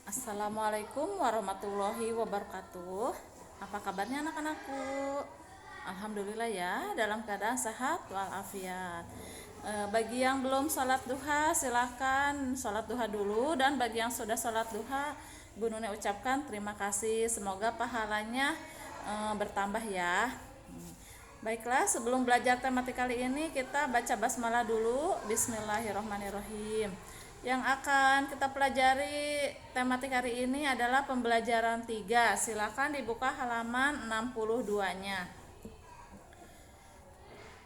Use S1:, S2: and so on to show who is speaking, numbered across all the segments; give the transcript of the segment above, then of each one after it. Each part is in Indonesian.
S1: Assalamualaikum warahmatullahi wabarakatuh. Apa kabarnya anak-anakku? Alhamdulillah ya, dalam keadaan sehat walafiat. Bagi yang belum sholat duha, silahkan sholat duha dulu. Dan bagi yang sudah sholat duha, Bu Nune ucapkan terima kasih. Semoga pahalanya bertambah ya. Baiklah, sebelum belajar tematik kali ini kita baca basmalah dulu. Bismillahirrahmanirrahim. Yang akan kita pelajari tematik hari ini adalah pembelajaran 3. Silakan dibuka halaman 62-nya.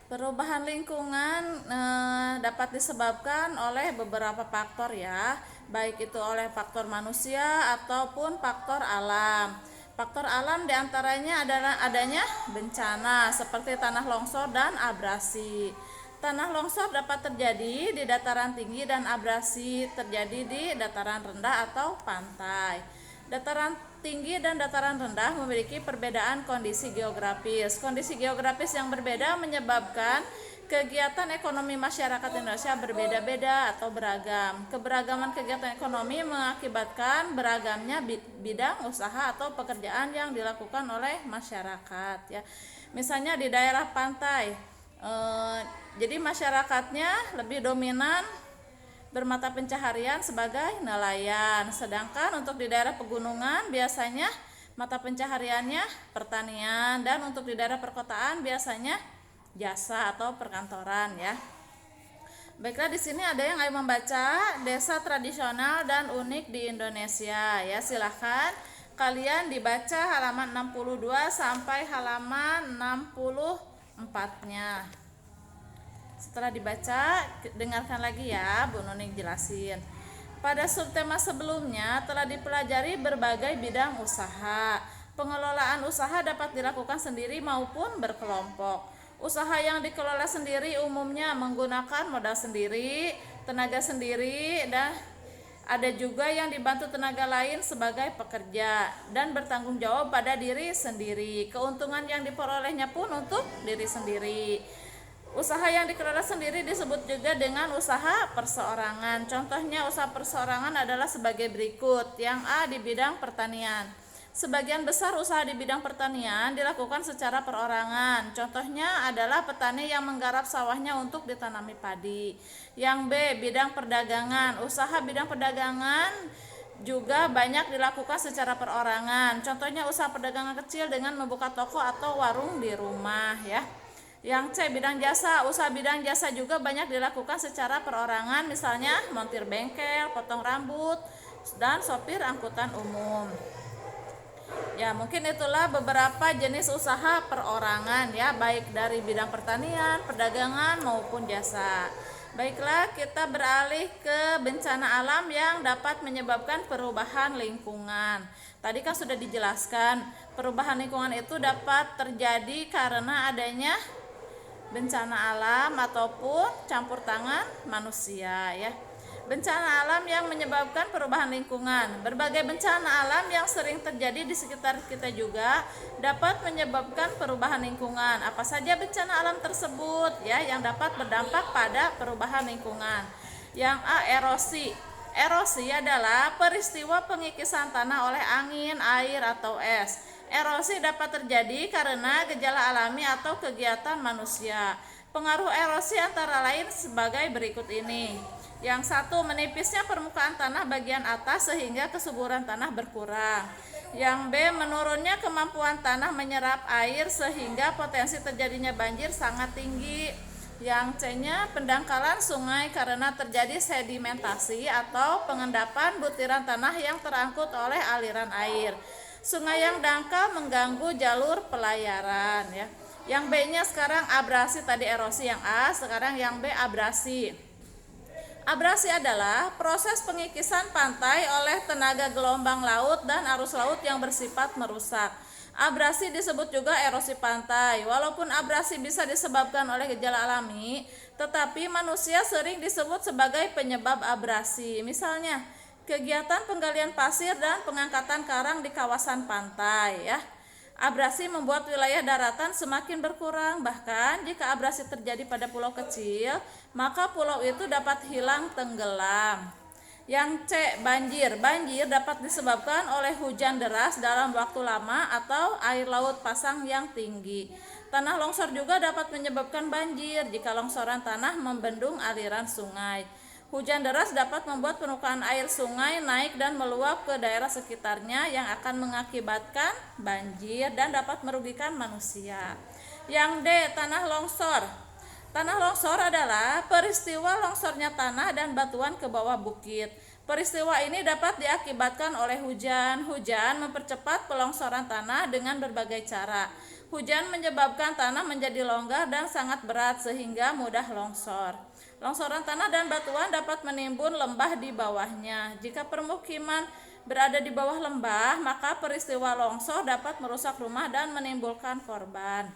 S1: Perubahan lingkungan dapat disebabkan oleh beberapa faktor ya, baik itu oleh faktor manusia ataupun faktor alam. Faktor alam diantaranya adalah adanya bencana seperti tanah longsor dan abrasi. Tanah longsor dapat terjadi di dataran tinggi dan abrasi terjadi di dataran rendah atau pantai. Dataran tinggi dan dataran rendah memiliki perbedaan kondisi geografis. Kondisi geografis yang berbeda menyebabkan kegiatan ekonomi masyarakat Indonesia berbeda-beda atau beragam. Keberagaman kegiatan ekonomi mengakibatkan beragamnya bidang usaha atau pekerjaan yang dilakukan oleh masyarakat ya. Misalnya di daerah pantai, jadi masyarakatnya lebih dominan bermata pencaharian sebagai nelayan, sedangkan untuk di daerah pegunungan biasanya mata pencahariannya pertanian, dan untuk di daerah perkotaan biasanya jasa atau perkantoran ya. Baiklah, di sini ada yang akan membaca desa tradisional dan unik di Indonesia ya. Silahkan kalian dibaca halaman 62 sampai halaman 64-nya. Setelah dibaca, dengarkan lagi ya, Bu Nuning jelasin. Pada subtema sebelumnya telah dipelajari berbagai bidang usaha. Pengelolaan usaha dapat dilakukan sendiri maupun berkelompok. Usaha yang dikelola sendiri umumnya menggunakan modal sendiri, tenaga sendiri, dan ada juga yang dibantu tenaga lain sebagai pekerja dan bertanggung jawab pada diri sendiri. Keuntungan yang diperolehnya pun untuk diri sendiri. Usaha yang dikelola sendiri disebut juga dengan usaha perseorangan. Contohnya usaha perseorangan adalah sebagai berikut. Yang A, di bidang pertanian. Sebagian besar usaha di bidang pertanian dilakukan secara perorangan. Contohnya adalah petani yang menggarap sawahnya untuk ditanami padi. Yang B, bidang perdagangan. Usaha bidang perdagangan juga banyak dilakukan secara perorangan. Contohnya usaha perdagangan kecil dengan membuka toko atau warung di rumah ya. Yang C, bidang jasa. Usaha bidang jasa juga banyak dilakukan secara perorangan, misalnya montir bengkel, potong rambut, dan sopir angkutan umum. Ya, mungkin itulah beberapa jenis usaha perorangan ya, baik dari bidang pertanian, perdagangan maupun jasa. Baiklah, kita beralih ke bencana alam yang dapat menyebabkan perubahan lingkungan. Tadi kan sudah dijelaskan, perubahan lingkungan itu dapat terjadi karena adanya bencana alam ataupun campur tangan manusia ya. Bencana alam yang menyebabkan perubahan lingkungan. Berbagai bencana alam yang sering terjadi di sekitar kita juga dapat menyebabkan perubahan lingkungan. Apa saja bencana alam tersebut ya yang dapat berdampak pada perubahan lingkungan? Yang A, erosi. Erosi adalah peristiwa pengikisan tanah oleh angin, air, atau es. Erosi dapat terjadi karena gejala alami atau kegiatan manusia. Pengaruh erosi antara lain sebagai berikut ini. Yang satu, menipisnya permukaan tanah bagian atas sehingga kesuburan tanah berkurang. Yang B, menurunnya kemampuan tanah menyerap air sehingga potensi terjadinya banjir sangat tinggi. Yang C-nya, pendangkalan sungai karena terjadi sedimentasi atau pengendapan butiran tanah yang terangkut oleh aliran air. Sungai yang dangkal mengganggu jalur pelayaran ya. Yang B-nya sekarang abrasi, tadi erosi yang A, sekarang yang B abrasi. Abrasi adalah proses pengikisan pantai oleh tenaga gelombang laut dan arus laut yang bersifat merusak. Abrasi disebut juga erosi pantai. Walaupun abrasi bisa disebabkan oleh gejala alami, tetapi manusia sering disebut sebagai penyebab abrasi. Misalnya, kegiatan penggalian pasir dan pengangkatan karang di kawasan pantai ya. Abrasi membuat wilayah daratan semakin berkurang, bahkan jika abrasi terjadi pada pulau kecil, maka pulau itu dapat hilang tenggelam. Yang C, banjir. Banjir dapat disebabkan oleh hujan deras dalam waktu lama atau air laut pasang yang tinggi. Tanah longsor juga dapat menyebabkan banjir jika longsoran tanah membendung aliran sungai. Hujan deras dapat membuat permukaan air sungai naik dan meluap ke daerah sekitarnya yang akan mengakibatkan banjir dan dapat merugikan manusia. Yang D, tanah longsor. Tanah longsor adalah peristiwa longsornya tanah dan batuan ke bawah bukit. Peristiwa ini dapat diakibatkan oleh hujan. Hujan mempercepat pelongsoran tanah dengan berbagai cara. Hujan menyebabkan tanah menjadi longgar dan sangat berat sehingga mudah longsor. Longsoran tanah dan batuan dapat menimbun lembah di bawahnya. Jika permukiman berada di bawah lembah, maka peristiwa longsor dapat merusak rumah dan menimbulkan korban.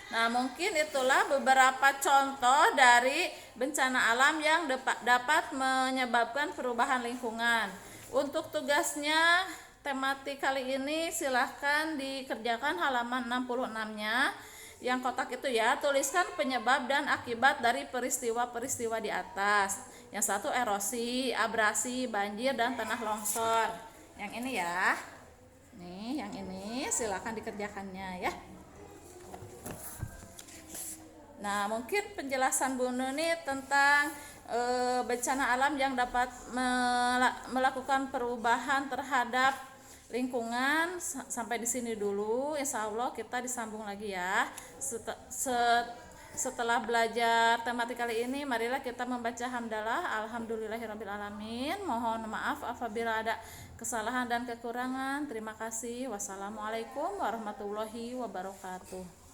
S1: Nah, mungkin itulah beberapa contoh dari bencana alam yang dapat menyebabkan perubahan lingkungan. Untuk tugasnya tematik kali ini silahkan dikerjakan halaman 66-nya. Yang kotak itu ya, tuliskan penyebab dan akibat dari peristiwa-peristiwa di atas. Yang satu erosi, abrasi, banjir, dan tanah longsor. Yang ini ya. Nih, yang ini silahkan dikerjakannya ya. Nah, mungkin penjelasan Bu Nuni tentang bencana alam yang dapat melakukan perubahan terhadap lingkungan sampai di sini dulu. Insya Allah kita disambung lagi ya. Setelah belajar tematik kali ini, marilah kita membaca hamdalah. Alhamdulillahirabbil alamin. Mohon maaf apabila ada kesalahan dan kekurangan. Terima kasih. Wassalamualaikum warahmatullahi wabarakatuh.